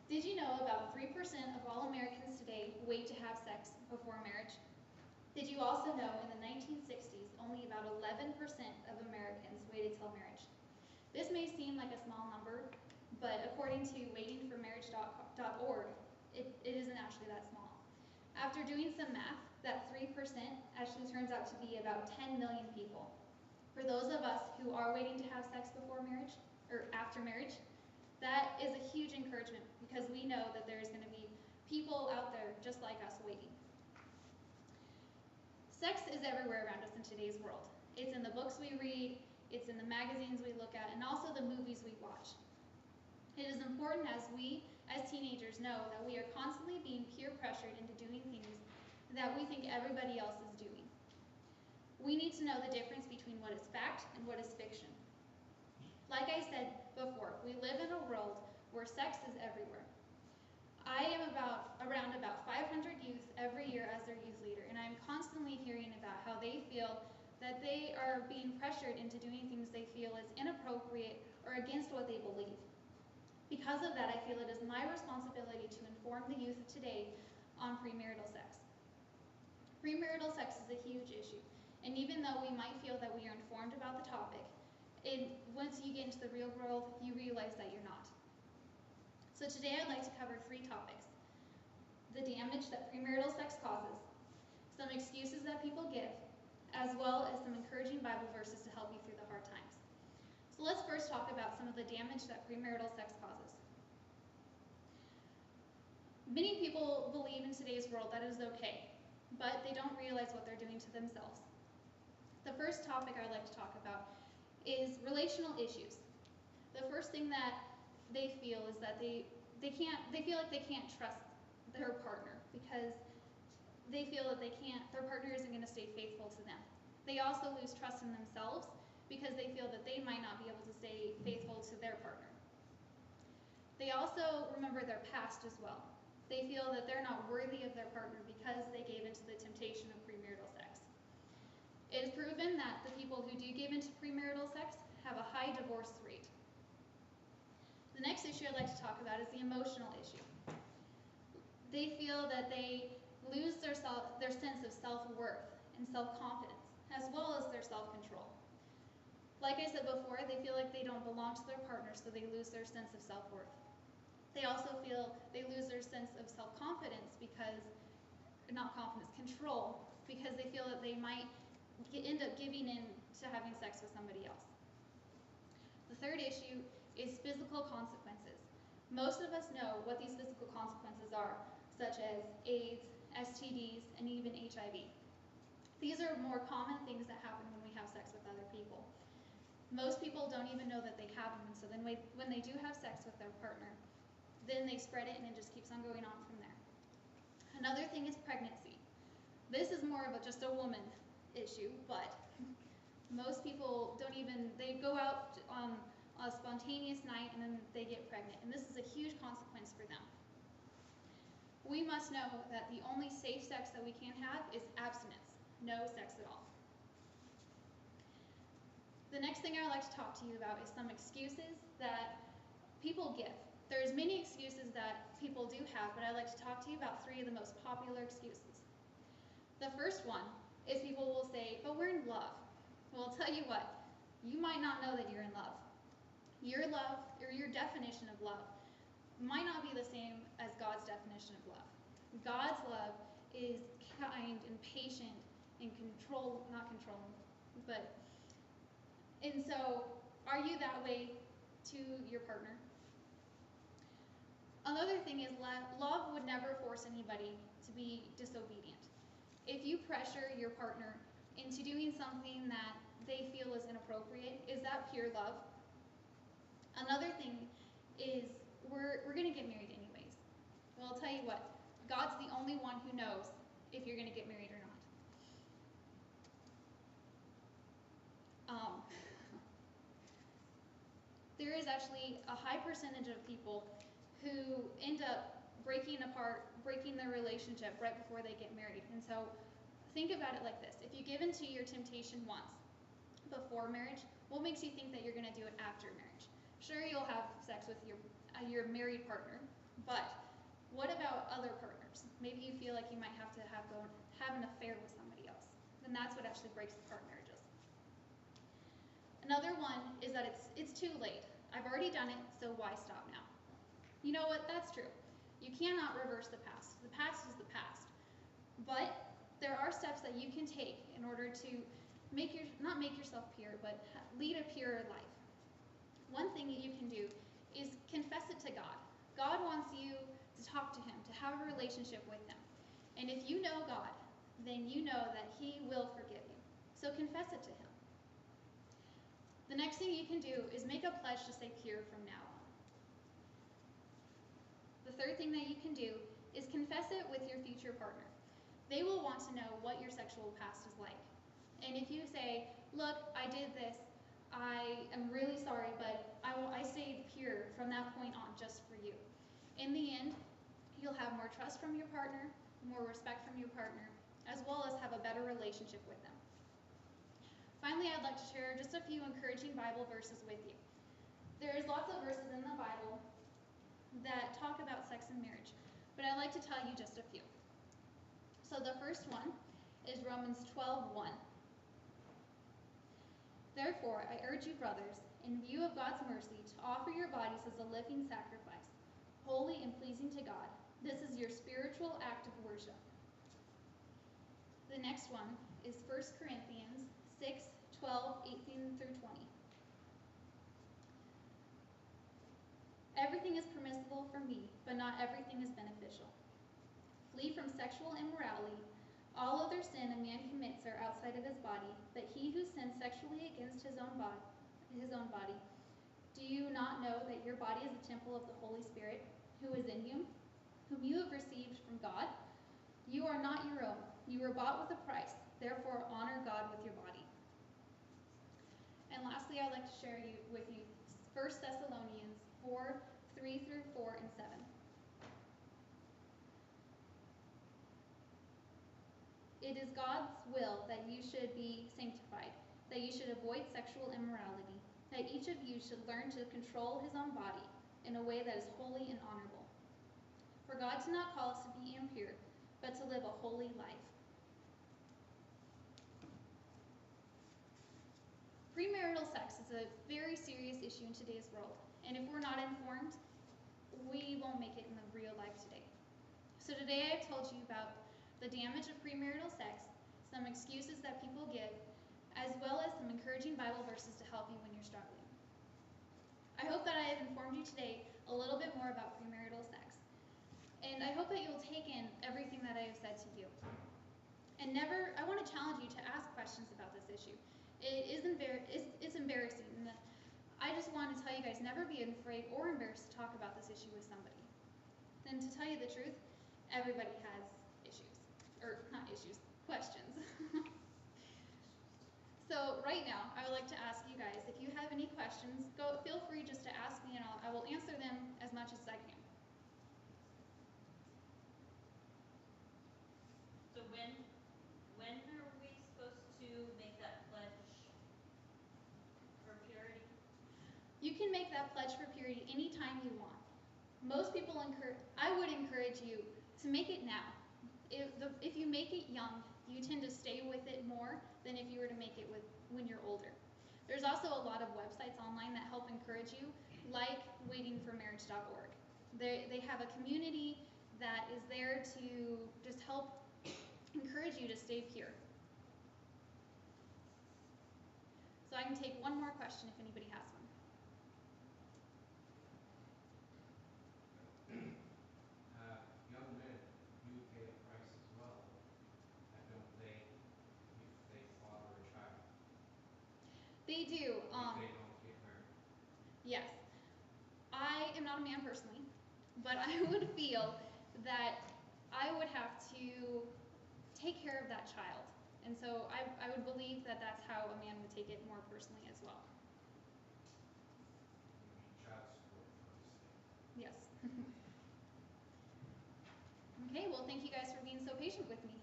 Did you know about 3% of all Americans today wait to have sex before marriage? Did you also know in the 1960s, only about 11% of Americans waited till marriage? This may seem like a small number, but according to waitingformarriage.org, it isn't actually that small. After doing some math, that 3% actually turns out to be about 10 million people. For those of us who are waiting to have sex before marriage, or after marriage, that is a huge encouragement because we know that there's going to be people out there just like us waiting. Sex is everywhere around us in today's world. It's in the books we read, it's in the magazines we look at, and also the movies we watch. It is important as we, as teenagers, know that we are constantly being peer pressured into doing things that we think everybody else is doing. We need to know the difference between what is fact and what is fiction. Like I said before, we live in a world where sex is everywhere. I am around about 500 youth every year as their youth leader, and I'm constantly hearing about how they feel that they are being pressured into doing things they feel is inappropriate or against what they believe. Because of that, I feel it is my responsibility to inform the youth of today on premarital sex. Premarital sex is a huge issue, and even though we might feel that we are informed about the topic, once you get into the real world, you realize that you're not. So today I'd like to cover 3 topics: the damage that premarital sex causes, some excuses that people give, as well as some encouraging Bible verses to help you through the hard times. So let's first talk about some of the damage that premarital sex causes. Many people believe in today's world that it is okay, but they don't realize what they're doing to themselves. The first topic I'd like to talk about is relational issues. The first thing that they feel is that they feel like they can't trust their partner because they feel that their partner isn't going to stay faithful to them. They also lose trust in themselves because they feel that they might not be able to stay faithful to their partner. They also remember their past as well. They feel that they're not worthy of their partner because they gave into the temptation of premarital sex. It is proven that the people who do give into premarital sex have a high divorce rate. The next issue I'd like to talk about is the emotional issue. They feel that they lose their sense of self-worth and self-confidence, as well as their self-control. Like I said before, they feel like they don't belong to their partner, so they lose their sense of self-worth. They also feel they lose their sense of self-confidence control, because they feel that they might end up giving in to having sex with somebody else. The third issue is physical consequences. Most of us know what these physical consequences are, such as AIDS, STDs, and even HIV. These are more common things that happen when we have sex with other people. Most people don't even know that they have them, and so then when they do have sex with their partner, then they spread it and it just keeps on going on from there. Another thing is pregnancy. This is more of just a woman issue, but most people they go out on a spontaneous night and then they get pregnant, and this is a huge consequence for them. We must know that the only safe sex that we can have is abstinence, no sex at all. The next thing I would like to talk to you about is some excuses that people give. There's many excuses that people do have, but I'd like to talk to you about 3 of the most popular excuses. The first one is people will say, but we're in love. Well, I'll tell you what, you might not know that you're in love. Your love, or your definition of love, might not be the same as God's definition of love. God's love is kind and patient and and so are you that way to your partner? Another thing is love would never force anybody to be disobedient. If you pressure your partner into doing something that they feel is inappropriate, is that pure love? Another thing is we're going to get married anyways. Well, I'll tell you what, God's the only one who knows if you're going to get married or not. There is actually a high percentage of people who end up breaking their relationship right before they get married. And so think about it like this. If you give into your temptation once before marriage, what makes you think that you're going to do it after marriage? Sure, you'll have sex with your married partner, But what about other partners? Maybe you feel like you might have to have an affair with somebody else. Then that's what actually breaks apart marriages. Another one is that it's too late. I've already done it, so why stop now? You know what? That's true. You cannot reverse the past. The past is the past. But there are steps that you can take in order to not make yourself pure, but lead a purer life. One thing that you can do is confess it to God. God wants you to talk to him, to have a relationship with him. And if you know God, then you know that he will forgive you. So confess it to him. The next thing you can do is make a pledge to stay pure from now on. The third thing that you can do is confess it with your future partner. They will want to know what your sexual past is like. And if you say, look, I did this, I am really sorry, but I stayed pure from that point on just for you. In the end, you'll have more trust from your partner, more respect from your partner, as well as have a better relationship with them. Finally, I'd like to share just a few encouraging Bible verses with you. There's lots of verses in the Bible that talk about sex and marriage, but I'd like to tell you just a few. So the first one is Romans 12:1. Therefore, I urge you, brothers, in view of God's mercy, to offer your bodies as a living sacrifice, holy and pleasing to God. This is your spiritual act of worship. The next one is 1 Corinthians 6:12-18 through 20. Everything is permissible for me, but not everything is beneficial. Flee from sexual immorality. All other sin a man commits are outside of his body, but he who sins sexually against his own body. Do you not know that your body is a temple of the Holy Spirit, who is in you, whom you have received from God? You are not your own. You were bought with a price. Therefore, honor God with your body. And lastly, I'd like to share with you 1 Thessalonians 4:3-4 and 7. It is God's will that you should be sanctified, that you should avoid sexual immorality, that each of you should learn to control his own body in a way that is holy and honorable. For God did not call us to be impure, but to live a holy life. Premarital sex is a very serious issue in today's world, and if we're not informed, we won't make it in the real life today. So today I've told you about the damage of premarital sex, some excuses that people give, as well as some encouraging Bible verses to help you when you're struggling. I hope that I have informed you today a little bit more about premarital sex. And I hope that you'll take in everything that I have said to you. And I want to challenge you to ask questions about this issue. It's embarrassing. And I just want to tell you guys, never be afraid or embarrassed to talk about this issue with somebody. And to tell you the truth, everybody has issues. Or not issues, questions. So right now, I would like to ask you guys, if you have any questions, feel free just to ask me and I will answer them as much as I can. So when are we supposed to make that pledge for purity? You can make that pledge for purity anytime you want. Most people I would encourage you to make it now. If you make it young, you tend to stay with it more than if you were to make it when you're older. There's also a lot of websites online that help encourage you, like waitingformarriage.org. They have a community that is there to just help encourage you to stay pure. So I can take one more question if anybody has one. Young men do pay a price as well, don't they, if they father a child? They do. If they don't get married. Yes. I am not a man personally, but I would feel that I would have to take care of that child. And so I would believe that that's how a man would take it more personally as well. Child support funds. Yes. Okay, well, thank you guys for being so patient with me.